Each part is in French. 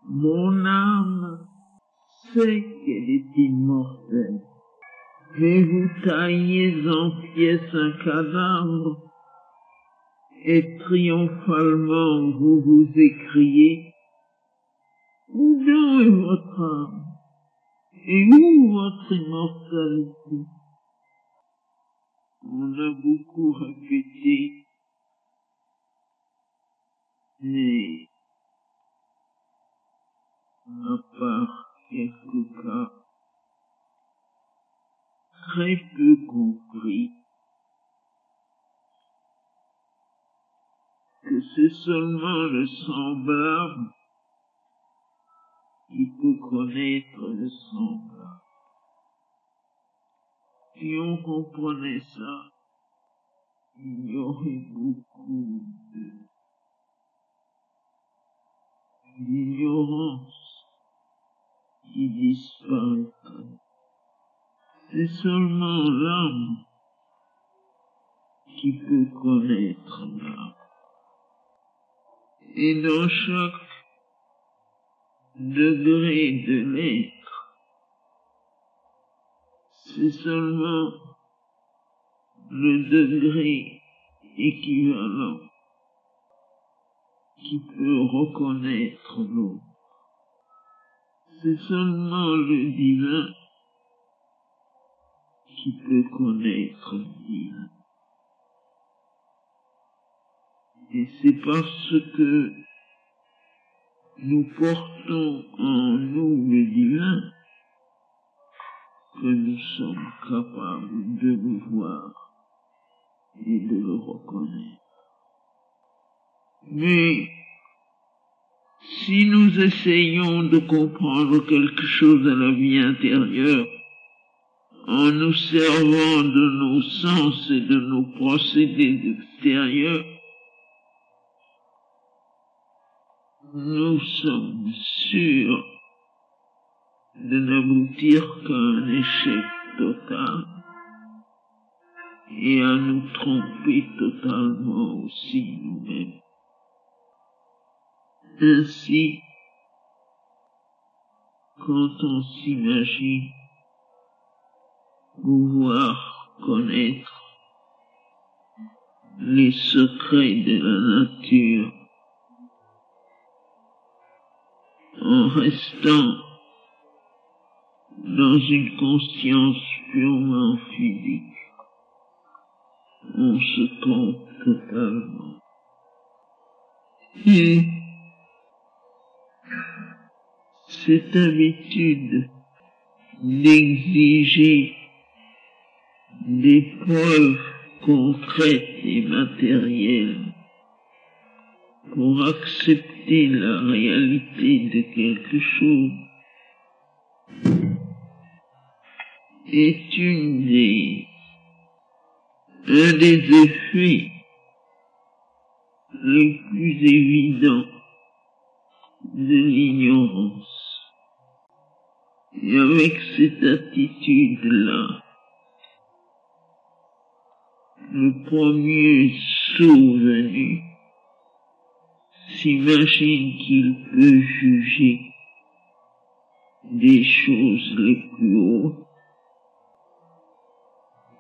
Mon âme sait qu'elle est immortelle, et vous taillez en pièces un cadavre, et triomphalement vous vous écriez, où donc est votre âme, et où votre immortalité? On a beaucoup répété, mais à part quelques cas très peu compris, que c'est seulement le semblable qui peut connaître le semblable. Si on comprenait ça, il y aurait beaucoup d'ignorance qui disparaîtrait. C'est seulement l'âme qui peut connaître l'âme. Et dans chaque degré de l'être, c'est seulement le degré équivalent qui peut reconnaître l'autre. C'est seulement le divin qui peut connaître le divin. Et c'est parce que nous portons en nous le divin que nous sommes capables de le voir et de le reconnaître. Mais si nous essayons de comprendre quelque chose à la vie intérieure en nous servant de nos sens et de nos procédés extérieurs, nous sommes sûrs de n'aboutir qu'à un échec total et à nous tromper totalement aussi nous-mêmes. Ainsi, quand on s'imagine pouvoir connaître les secrets de la nature en restant dans une conscience purement physique, on se trompe totalement. Et cette habitude d'exiger des preuves concrètes et matérielles pour accepter la réalité de quelque chose est un des effets les plus évidents de l'ignorance. Et avec cette attitude-là, le premier sot venu s'imagine qu'il peut juger des choses les plus hautes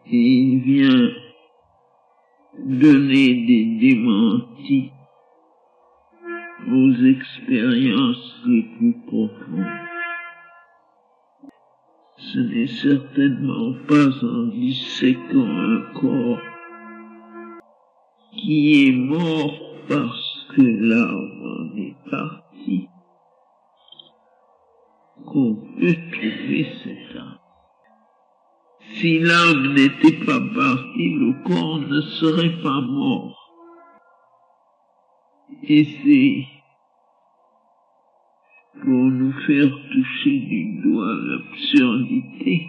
et il vient donner des démentis aux expériences les plus profondes. Ce n'est certainement pas en disséquant un corps qui est mort parce que l'âme en est partie qu'on peut trouver cette âme. Si l'âme n'était pas partie, le corps ne serait pas mort. Et c'est pour nous faire toucher du doigt l'absurdité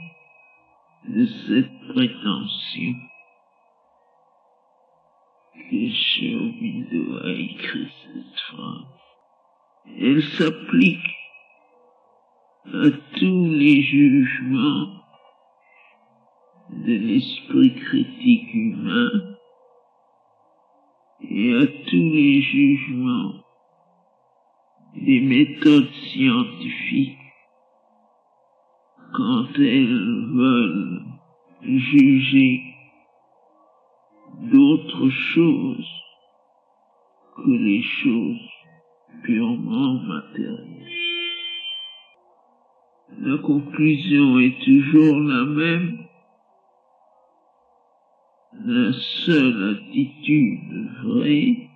de cette prétention que Shiobido a écrit cette phrase. Elle s'applique à tous les jugements de l'esprit critique humain et à tous les jugements des méthodes scientifiques quand elles veulent juger d'autres choses que les choses purement matérielles. La conclusion est toujours la même. La seule attitude vraie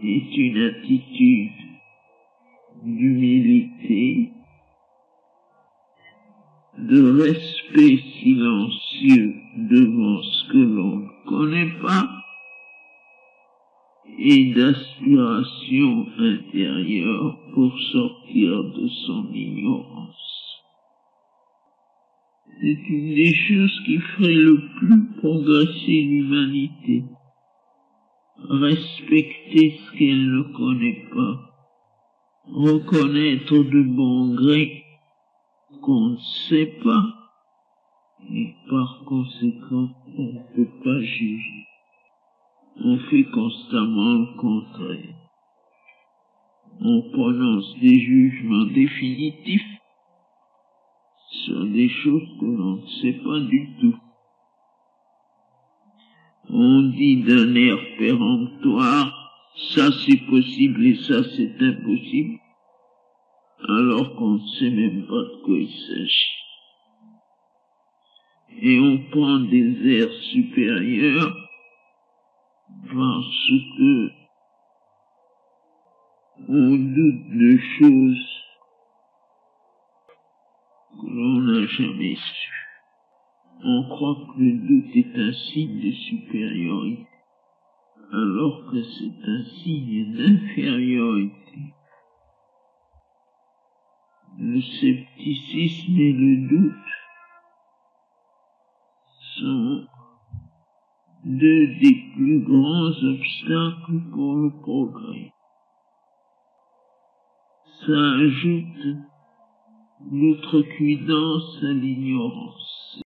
est une attitude d'humilité, de respect silencieux devant ce que l'on ne connaît pas et d'aspiration intérieure pour sortir de son ignorance. C'est une des choses qui ferait le plus progresser l'humanité. Respecter ce qu'elle ne connaît pas. Reconnaître de bon gré qu'on ne sait pas. Et par conséquent, on ne peut pas juger. On fait constamment le contraire. On prononce des jugements définitifs sur des choses que l'on ne sait pas du tout. On dit d'un air péremptoire, ça c'est possible et ça c'est impossible, alors qu'on ne sait même pas de quoi il s'agit. Et on prend des airs supérieurs parce que on doute de choses que l'on n'a jamais su. On croit que le doute est un signe de supériorité, alors que c'est un signe d'infériorité. Le scepticisme et le doute sont deux des plus grands obstacles pour le progrès. Ça ajoute l'outrecuidance à l'ignorance.